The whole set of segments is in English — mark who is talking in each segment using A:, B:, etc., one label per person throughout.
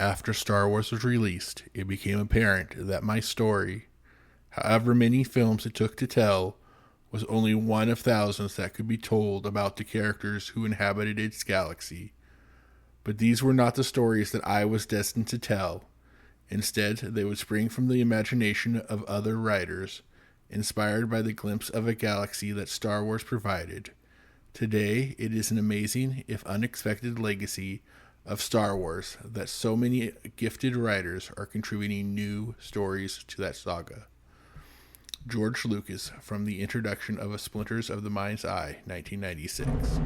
A: After Star Wars was released, it became apparent that my story, however many films it took to tell, was only one of thousands that could be told about the characters who inhabited its galaxy. But these were not the stories that I was destined to tell. Instead, they would spring from the imagination of other writers, inspired by the glimpse of a galaxy that Star Wars provided. Today, it is an amazing, if unexpected, legacy of Star Wars that so many gifted writers are contributing new stories to that saga. George Lucas, from the introduction of A Splinters of the Mind's Eye, 1996.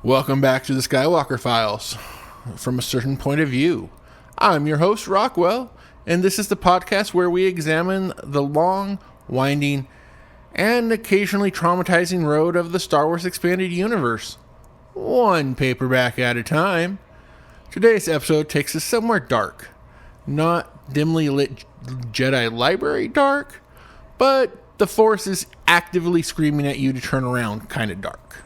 A: Welcome back to the Skywalker Files. From a certain point of view, I'm your host, Rockwell, and this is the podcast where we examine the long, winding, and occasionally traumatizing road of the Star Wars Expanded Universe, one paperback at a time. Today's episode takes us somewhere dark. Not dimly lit Jedi library dark, but the Force is actively screaming at you to turn around kind of dark.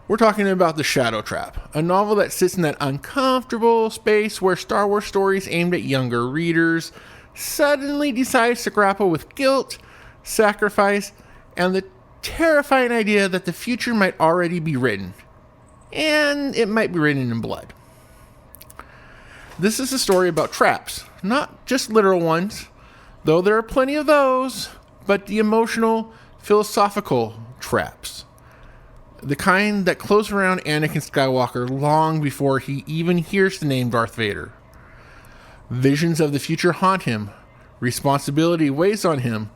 A: We're talking about The Shadow Trap, a novel that sits in that uncomfortable space where Star Wars stories aimed at younger readers suddenly decides to grapple with guilt, sacrifice, and the terrifying idea that the future might already be written. And it might be written in blood. This is a story about traps, not just literal ones, though there are plenty of those, but the emotional, philosophical traps. The kind that close around Anakin Skywalker long before he even hears the name Darth Vader. Visions of the future haunt him, responsibility weighs on him,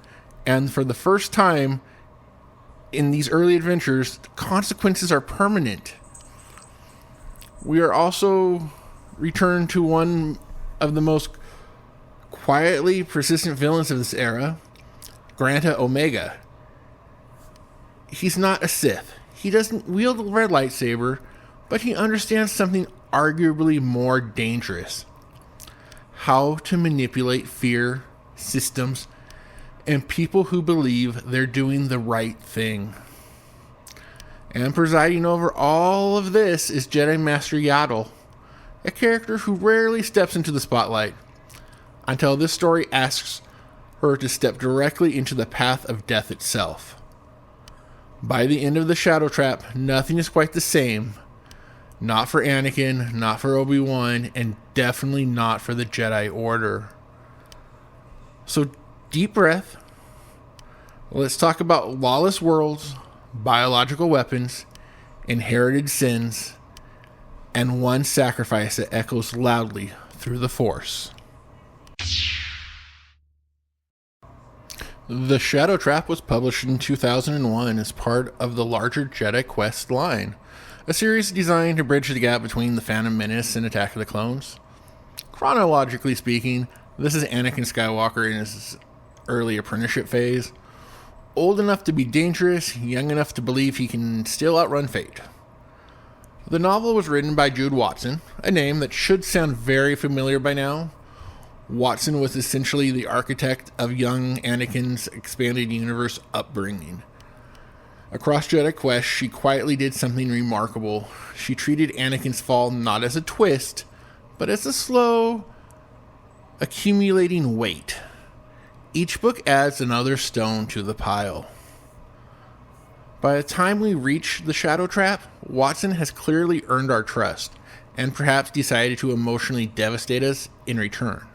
A: and for the first time in these early adventures, consequences are permanent. We are also returned to one of the most quietly persistent villains of this era, Granta Omega. He's not a Sith. He doesn't wield a red lightsaber, but he understands something arguably more dangerous. How to manipulate fear, systems, and people who believe they're doing the right thing. And presiding over all of this is Jedi Master Yaddle, a character who rarely steps into the spotlight, until this story asks her to step directly into the path of death itself. By the end of The Shadow Trap, nothing is quite the same. Not for Anakin, not for Obi-Wan, and definitely not for the Jedi Order. So, deep breath. Let's talk about lawless worlds, biological weapons, inherited sins, and one sacrifice that echoes loudly through the Force. The Shadow Trap was published in 2001 as part of the larger Jedi Quest line, a series designed to bridge the gap between The Phantom Menace and Attack of the Clones. Chronologically speaking, this is Anakin Skywalker in his early apprenticeship phase, old enough to be dangerous, young enough to believe he can still outrun fate. The novel was written by Jude Watson, a name that should sound very familiar by now. Watson was essentially the architect of young Anakin's expanded universe upbringing. Across Jedi Quest, she quietly did something remarkable. She treated Anakin's fall not as a twist, but as a slow, accumulating weight. Each book adds another stone to the pile. By the time we reach The Shadow Trap, Watson has clearly earned our trust, and perhaps decided to emotionally devastate us in return.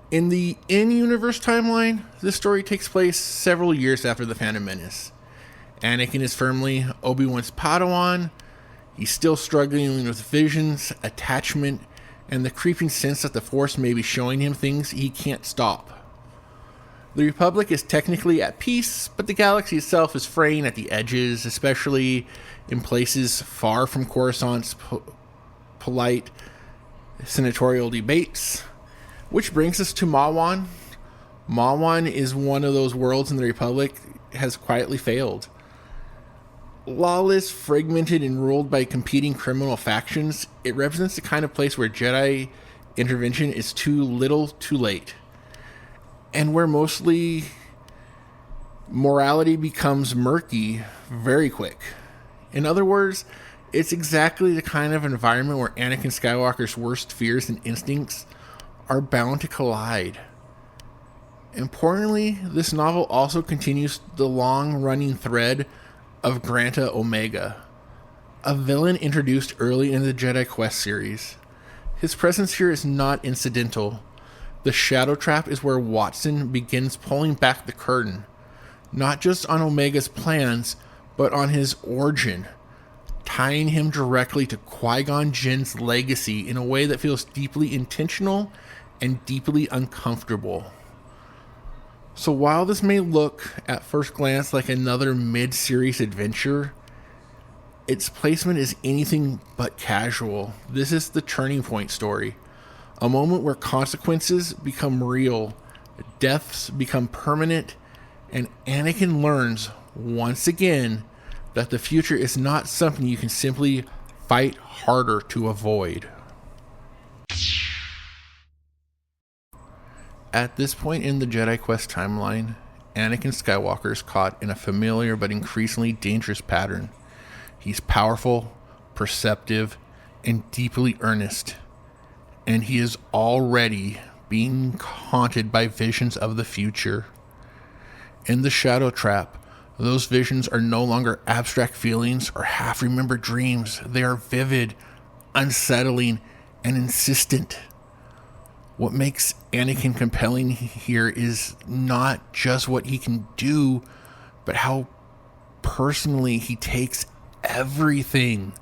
A: In the in-universe timeline, this story takes place several years after The Phantom Menace. Anakin is firmly Obi-Wan's Padawan. He's still struggling with visions, attachment, and the creeping sense that the Force may be showing him things he can't stop. The Republic is technically at peace, but the galaxy itself is fraying at the edges, especially in places far from Coruscant's polite senatorial debates. Which brings us to Mawan. Mawan is one of those worlds in the Republic has quietly failed. Lawless, fragmented, and ruled by competing criminal factions, it represents the kind of place where Jedi intervention is too little, too late. And where mostly morality becomes murky very quick. In other words, it's exactly the kind of environment where Anakin Skywalker's worst fears and instincts are bound to collide. Importantly, this novel also continues the long-running thread of Granta Omega, a villain introduced early in the Jedi Quest series. His presence here is not incidental. The Shadow Trap is where Watson begins pulling back the curtain, not just on Omega's plans, but on his origin, tying him directly to Qui-Gon Jinn's legacy in a way that feels deeply intentional and deeply uncomfortable. So while this may look at first glance like another mid-series adventure, its placement is anything but casual. This is the turning point story. A moment where consequences become real, deaths become permanent, and Anakin learns, once again, that the future is not something you can simply fight harder to avoid. At this point in the Jedi Quest timeline, Anakin Skywalker is caught in a familiar but increasingly dangerous pattern. He's powerful, perceptive, and deeply earnest. And he is already being haunted by visions of the future. In the Shadow Trap, those visions are no longer abstract feelings or half-remembered dreams. They are vivid, unsettling, and insistent. What makes Anakin compelling here is not just what he can do, but how personally he takes everything.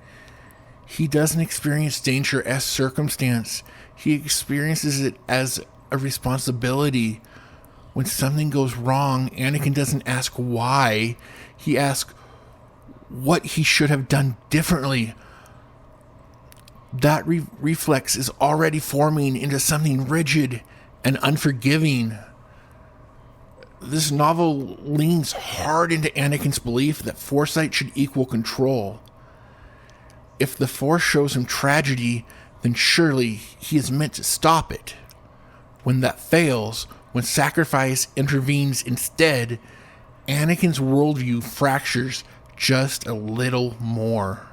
A: He doesn't experience danger as circumstance. He experiences it as a responsibility. When something goes wrong, Anakin doesn't ask why. He asks what he should have done differently. That reflex is already forming into something rigid and unforgiving. This novel leans hard into Anakin's belief that foresight should equal control. If the Force shows him tragedy, then surely he is meant to stop it. When that fails, when sacrifice intervenes instead, Anakin's worldview fractures just a little more.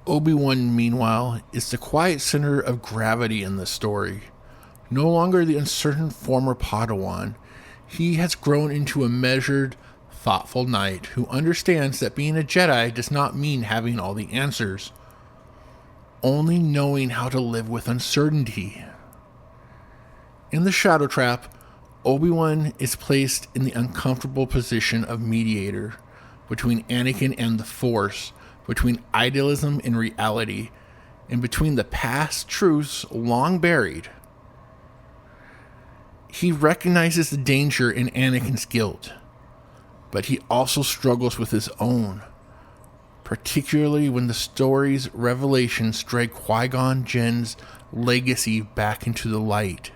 A: Obi-Wan, meanwhile, is the quiet center of gravity in the story. No longer the uncertain former Padawan, he has grown into a measured, thoughtful knight who understands that being a Jedi does not mean having all the answers, only knowing how to live with uncertainty. In the Shadow Trap, Obi-Wan is placed in the uncomfortable position of mediator between Anakin and the Force, between idealism and reality, and between the past truths long buried. He recognizes the danger in Anakin's guilt, but he also struggles with his own, particularly when the story's revelations drag Qui-Gon Jinn's legacy back into the light.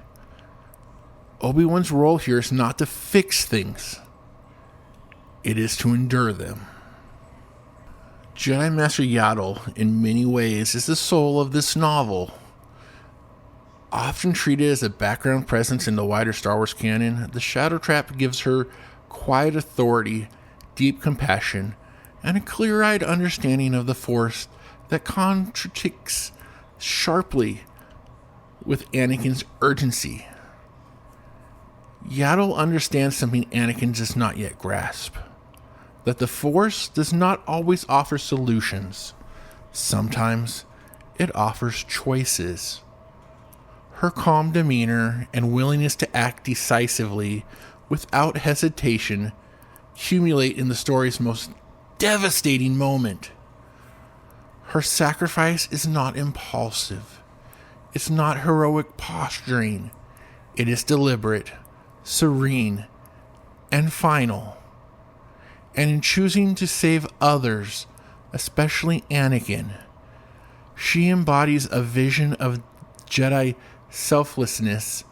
A: Obi-Wan's role here is not to fix things. It is to endure them. Jedi Master Yaddle, in many ways, is the soul of this novel. Often treated as a background presence in the wider Star Wars canon, the Shadow Trap gives her quiet authority, deep compassion, and a clear-eyed understanding of the Force that contradicts sharply with Anakin's urgency. Yaddle understands something Anakin does not yet grasp. That the Force does not always offer solutions. Sometimes it offers choices. Her calm demeanor and willingness to act decisively without hesitation accumulate in the story's most devastating moment. Her sacrifice is not impulsive. It's not heroic posturing. It is deliberate, serene, and final. And in choosing to save others, especially Anakin, she embodies a vision of Jedi selflessness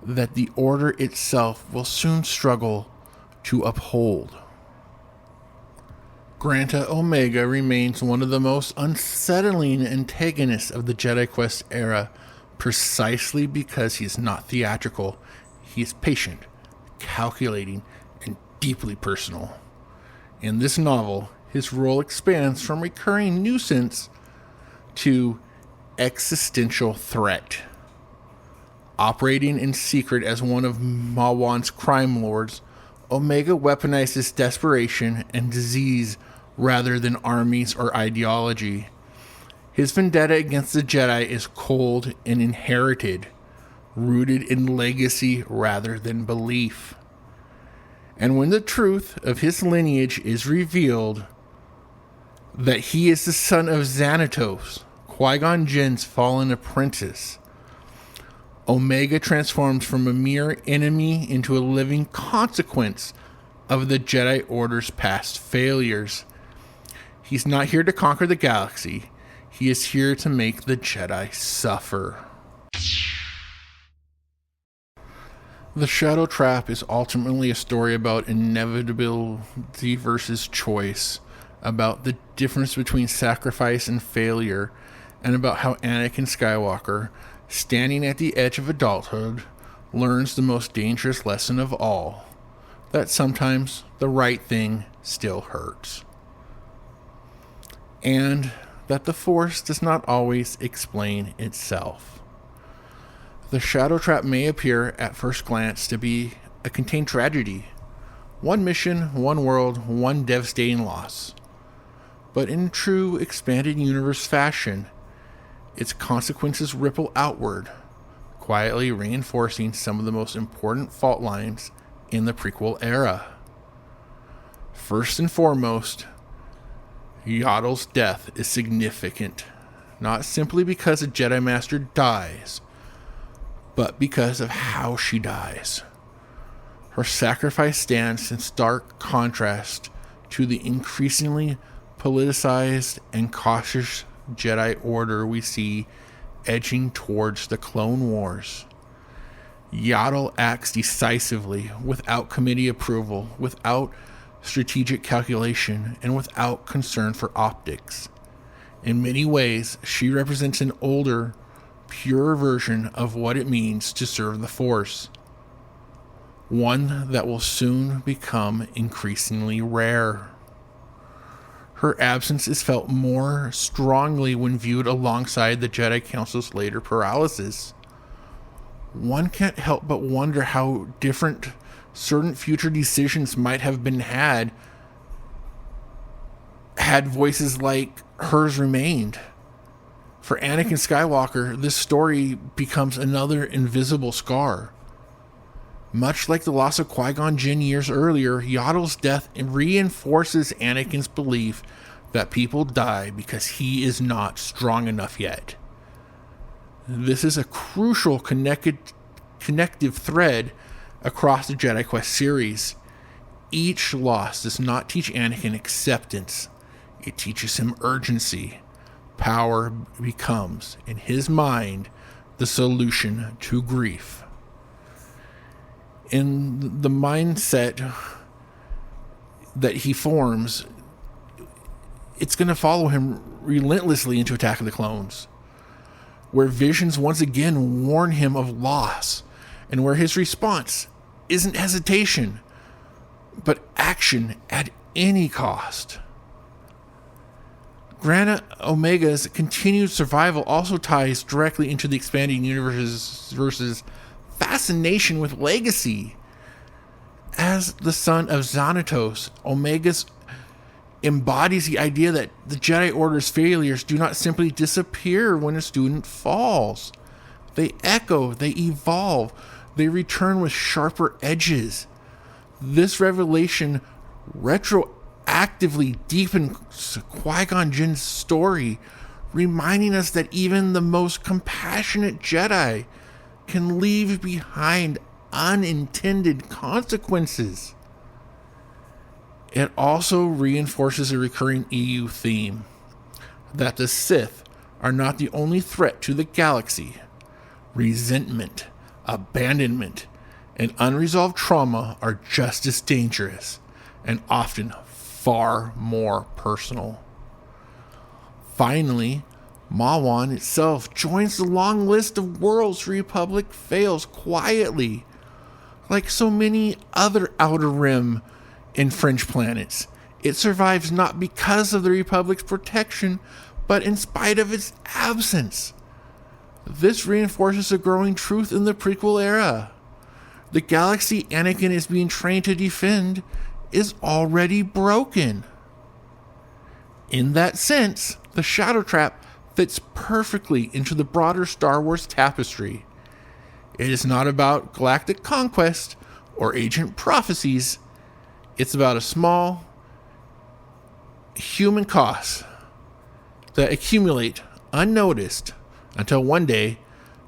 A: that the Order itself will soon struggle to uphold. Granta Omega remains one of the most unsettling antagonists of the Jedi Quest era, precisely because he is not theatrical. He is patient, calculating, and deeply personal. In this novel, his role expands from recurring nuisance to existential threat. Operating in secret as one of Mawan's crime lords, Omega weaponizes desperation and disease rather than armies or ideology. His vendetta against the Jedi is cold and inherited, rooted in legacy rather than belief. And when the truth of his lineage is revealed, that he is the son of Xanatos, Qui-Gon Jinn's fallen apprentice, Omega transforms from a mere enemy into a living consequence of the Jedi Order's past failures. He's not here to conquer the galaxy. He is here to make the Jedi suffer. The Shadow Trap is ultimately a story about inevitability versus choice, about the difference between sacrifice and failure, and about how Anakin Skywalker, standing at the edge of adulthood, learns the most dangerous lesson of all, that sometimes the right thing still hurts. And that the Force does not always explain itself. The Shadow Trap may appear at first glance to be a contained tragedy. One mission, one world, one devastating loss. But in true expanded universe fashion, its consequences ripple outward, quietly reinforcing some of the most important fault lines in the prequel era. First and foremost, Yaddle's death is significant, not simply because a Jedi Master dies, but because of how she dies. Her sacrifice stands in stark contrast to the increasingly politicized and cautious Jedi Order we see edging towards the Clone Wars. Yaddle acts decisively, without committee approval, without strategic calculation, and without concern for optics. In many ways, she represents an older, pure version of what it means to serve the Force. One that will soon become increasingly rare. Her absence is felt more strongly when viewed alongside the Jedi Council's later paralysis. One can't help but wonder how different certain future decisions might have been had voices like hers remained. For Anakin Skywalker, this story becomes another invisible scar. Much like the loss of Qui-Gon Jinn years earlier, Yaddle's death reinforces Anakin's belief that people die because he is not strong enough yet. This is a crucial connective thread across the Jedi Quest series. Each loss does not teach Anakin acceptance. It teaches him urgency. Power becomes, in his mind, the solution to grief. In the mindset that he forms, it's going to follow him relentlessly into Attack of the Clones, where visions once again warn him of loss, and where his response isn't hesitation, but action at any cost. Granta Omega's continued survival also ties directly into the expanding universe's fascination with legacy. As the son of Xanatos, Omega embodies the idea that the Jedi Order's failures do not simply disappear when a student falls. They echo, they evolve, they return with sharper edges. This revelation retroactively deepens Qui-Gon Jinn's story, reminding us that even the most compassionate Jedi can leave behind unintended consequences. It also reinforces a recurring EU theme, that the Sith are not the only threat to the galaxy. Resentment, abandonment, and unresolved trauma are just as dangerous, and often far more personal. Finally, Mawan itself joins the long list of worlds the Republic fails quietly. Like so many other Outer Rim and fringe planets, it survives not because of the Republic's protection, but in spite of its absence. This reinforces a growing truth in the prequel era. The galaxy Anakin is being trained to defend is already broken. In that sense, the Shadow Trap fits perfectly into the broader Star Wars tapestry. It is not about galactic conquest or agent prophecies. It's about a small human cost that accumulate unnoticed until one day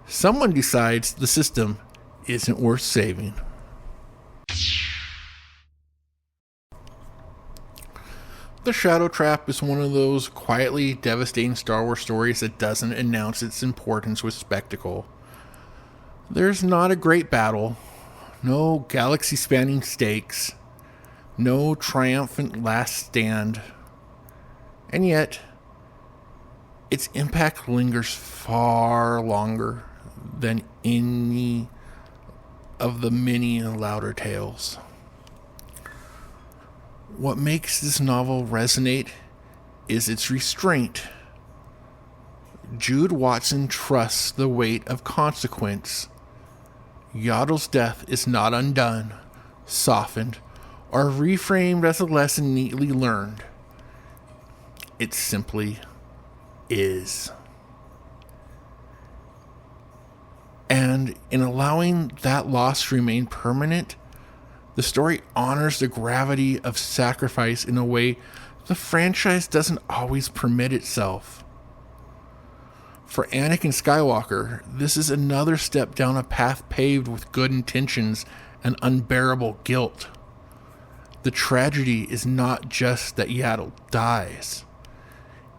A: someone decides the system isn't worth saving. The Shadow Trap is one of those quietly devastating Star Wars stories that doesn't announce its importance with spectacle. There's not a great battle, no galaxy-spanning stakes, no triumphant last stand, and yet its impact lingers far longer than any of the many louder tales. What makes this novel resonate is its restraint. Jude Watson trusts the weight of consequence. Yaddle's death is not undone, softened, or reframed as a lesson neatly learned. It simply is. And in allowing that loss to remain permanent, the story honors the gravity of sacrifice in a way the franchise doesn't always permit itself. For Anakin Skywalker, this is another step down a path paved with good intentions and unbearable guilt. The tragedy is not just that Yaddle dies.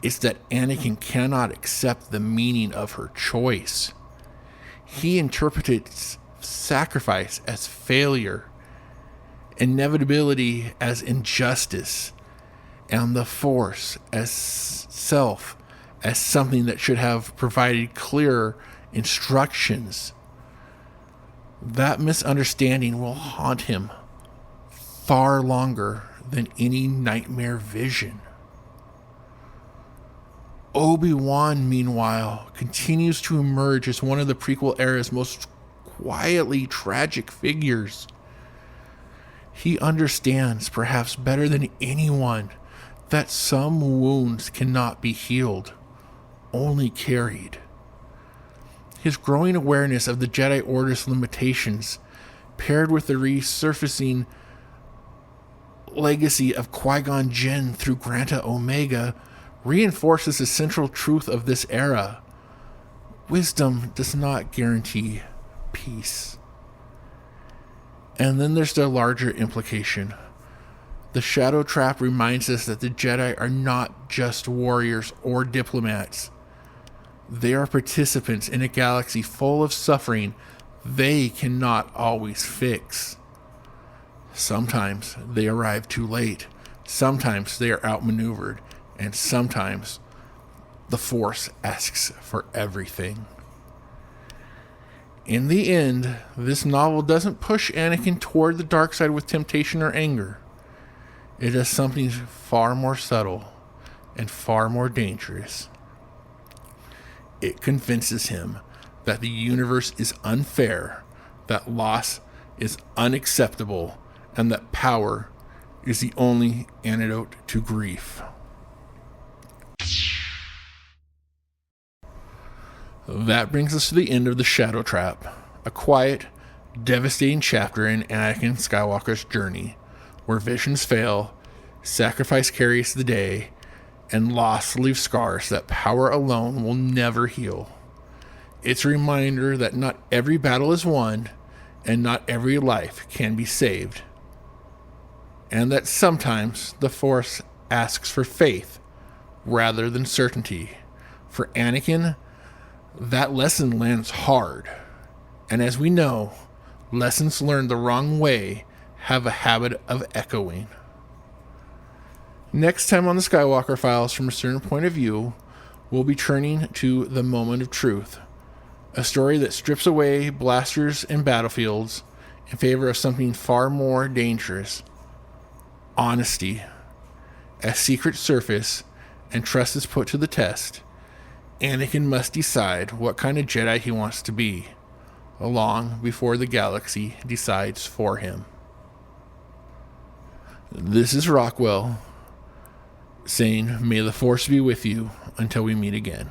A: It's that Anakin cannot accept the meaning of her choice. He interprets sacrifice as failure, inevitability as injustice, and the Force as self, as something that should have provided clearer instructions. That misunderstanding will haunt him far longer than any nightmare vision. Obi-Wan, meanwhile, continues to emerge as one of the prequel era's most quietly tragic figures. He understands, perhaps better than anyone, that some wounds cannot be healed, only carried. His growing awareness of the Jedi Order's limitations, paired with the resurfacing legacy of Qui-Gon Jinn through Granta Omega, reinforces the central truth of this era. Wisdom does not guarantee peace. And then there's the larger implication. The Shadow Trap reminds us that the Jedi are not just warriors or diplomats. They are participants in a galaxy full of suffering they cannot always fix. Sometimes they arrive too late. Sometimes they are outmaneuvered. And sometimes the Force asks for everything. In the end, this novel doesn't push Anakin toward the dark side with temptation or anger. It does something far more subtle and far more dangerous. It convinces him that the universe is unfair, that loss is unacceptable, and that power is the only antidote to grief. That brings us to the end of The Shadow Trap, a quiet, devastating chapter in Anakin Skywalker's journey, where visions fail, sacrifice carries the day, and loss leave scars that power alone will never heal. It's a reminder that not every battle is won, and not every life can be saved. And that sometimes the Force asks for faith rather than certainty. For Anakin, that lesson lands hard. And as we know, lessons learned the wrong way have a habit of echoing. Next time on the Skywalker Files, from a certain point of view, we'll be turning to the moment of truth. A story that strips away blasters and battlefields in favor of something far more dangerous. Honesty. As secrets surface and trust is put to the test, Anakin must decide what kind of Jedi he wants to be, long before the galaxy decides for him. This is Rockwell, saying, may the Force be with you until we meet again.